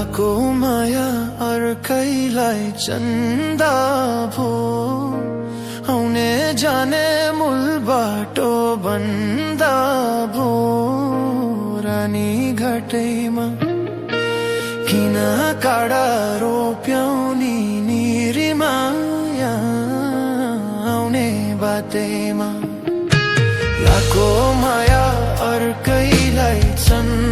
लाको माया अर्कैलाई चन्दा भो आउने जाने मूल बाटो बन्दा भो रानी घाटैमा किन काडा रोप्याउनी निरीमाया आउने बाटैमा लाको माया अर्कैलाई चन्दा